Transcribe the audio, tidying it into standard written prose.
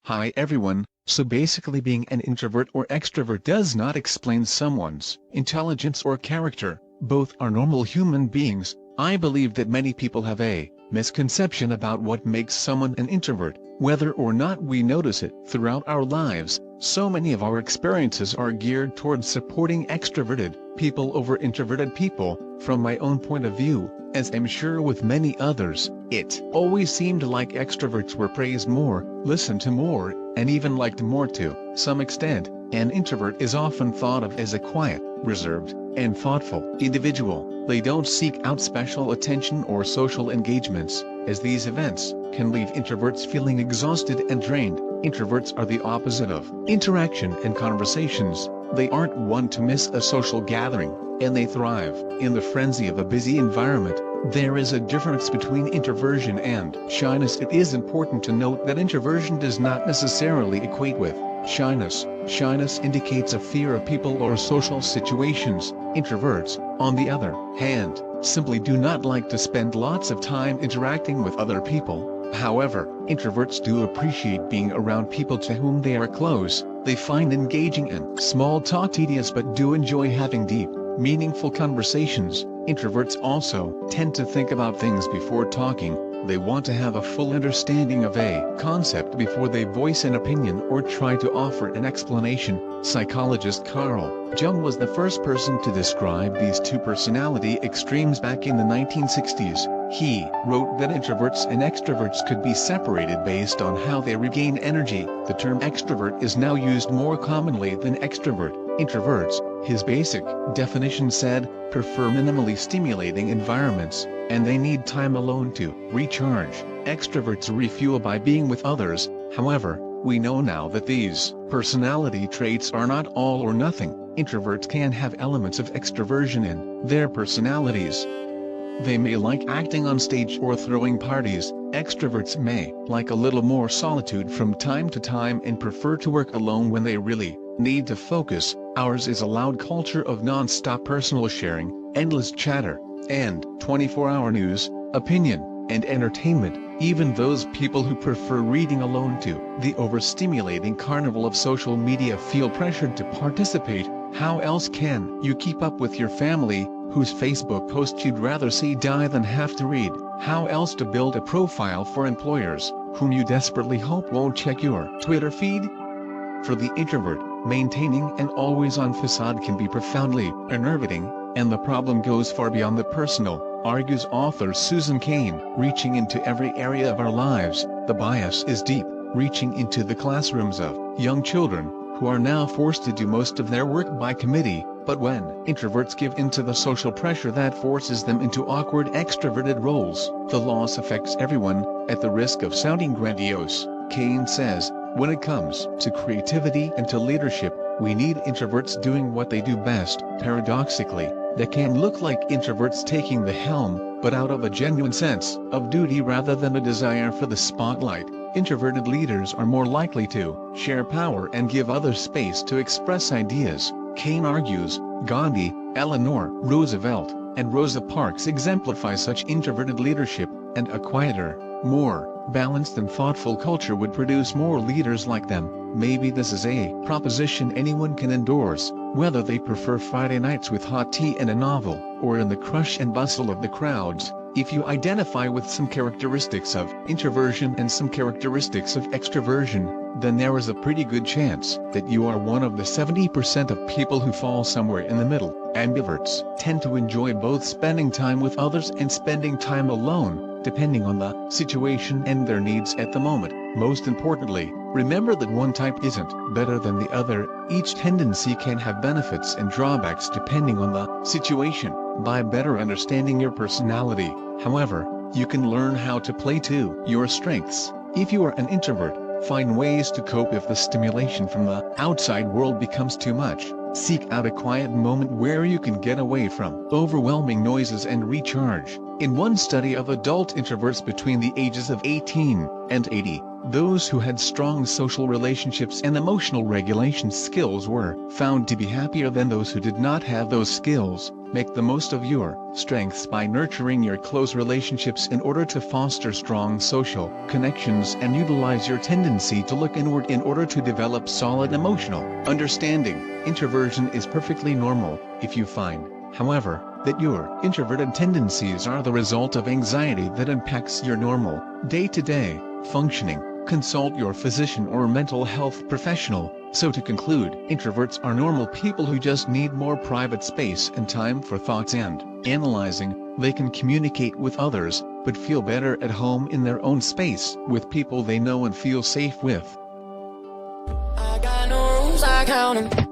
Hi everyone. So basically being an introvert or extrovert does not explain someone's intelligence or character. Both are normal human beings. I believe that many people have a misconception about what makes someone an introvert, whether or not we notice it throughout our lives. So many of our experiences are geared towards supporting extroverted people over introverted people. From my own point of view, as I'm sure with many others, it always seemed like extroverts were praised more, listened to more, and even liked more to some extent. An introvert is often thought of as a quiet, reserved, and thoughtful individual. They don't seek out special attention or social engagements, as these events can leave introverts feeling exhausted and drained. Introverts are the opposite of interaction and conversations. They aren't one to miss a social gathering, and they thrive in the frenzy of a busy environment. There is a difference between introversion and shyness. It is important to note that introversion does not necessarily equate with shyness. Shyness indicates a fear of people or social situations. Introverts, on the other hand, simply do not like to spend lots of time interacting with other people. However, introverts do appreciate being around people to whom they are close. They find engaging in small talk tedious but do enjoy having deep, meaningful conversations. Introverts also tend to think about things before talking. They want to have a full understanding of a concept before they voice an opinion or try to offer an explanation. Psychologist Carl Jung was the first person to describe these two personality extremes back in the 1960s. He wrote that introverts and extroverts could be separated based on how they regain energy. The term extrovert is now used more commonly than extrovert. Introverts, his basic definition said, prefer minimally stimulating environments, and they need time alone to recharge. Extroverts refuel by being with others. However, we know now that these personality traits are not all or nothing. Introverts can have elements of extroversion in their personalities. They may like acting on stage or throwing parties. Extroverts may like a little more solitude from time to time and prefer to work alone when they really need to focus. Ours is a loud culture of non-stop personal sharing, endless chatter, and 24-hour news, opinion, and entertainment. Even those people who prefer reading alone to the overstimulating carnival of social media feel pressured to participate. How else can you keep up with your family, whose Facebook post you'd rather see die than have to read? How else to build a profile for employers, whom you desperately hope won't check your Twitter feed? For the introvert, maintaining an always-on facade can be profoundly enervating, and the problem goes far beyond the personal, argues author Susan Cain. Reaching into every area of our lives, the bias is deep, reaching into the classrooms of young children, who are now forced to do most of their work by committee. But when introverts give in to the social pressure that forces them into awkward extroverted roles, the loss affects everyone, at the risk of sounding grandiose. Cain says, when it comes to creativity and to leadership, we need introverts doing what they do best. Paradoxically, that can look like introverts taking the helm, but out of a genuine sense of duty rather than a desire for the spotlight. Introverted leaders are more likely to share power and give others space to express ideas. Cain argues, Gandhi, Eleanor Roosevelt, and Rosa Parks exemplify such introverted leadership, and a quieter, more balanced and thoughtful culture would produce more leaders like them. Maybe this is a proposition anyone can endorse, whether they prefer Friday nights with hot tea and a novel, or in the crush and bustle of the crowds. If you identify with some characteristics of introversion and some characteristics of extroversion, then there is a pretty good chance that you are one of the 70% of people who fall somewhere in the middle. Ambiverts tend to enjoy both spending time with others and spending time alone, depending on the situation and their needs at the moment. Most importantly, remember that one type isn't better than the other. Each tendency can have benefits and drawbacks depending on the situation. By better understanding your personality, however, you can learn how to play to your strengths. If you are an introvert, find ways to cope if the stimulation from the outside world becomes too much. Seek out a quiet moment where you can get away from overwhelming noises and recharge. In one study of adult introverts between the ages of 18 and 80, Those who had strong social relationships and emotional regulation skills were found to be happier than those who did not have those skills. Make the most of your strengths by nurturing your close relationships in order to foster strong social connections, and utilize your tendency to look inward in order to develop solid emotional understanding. Introversion is perfectly normal. If you find, however, that your introverted tendencies are the result of anxiety that impacts your normal, day-to-day functioning, consult your physician or mental health professional. So to conclude, introverts are normal people who just need more private space and time for thoughts and analyzing. They can communicate with others, but feel better at home in their own space, with people they know and feel safe with. I got no rules, I count 'em.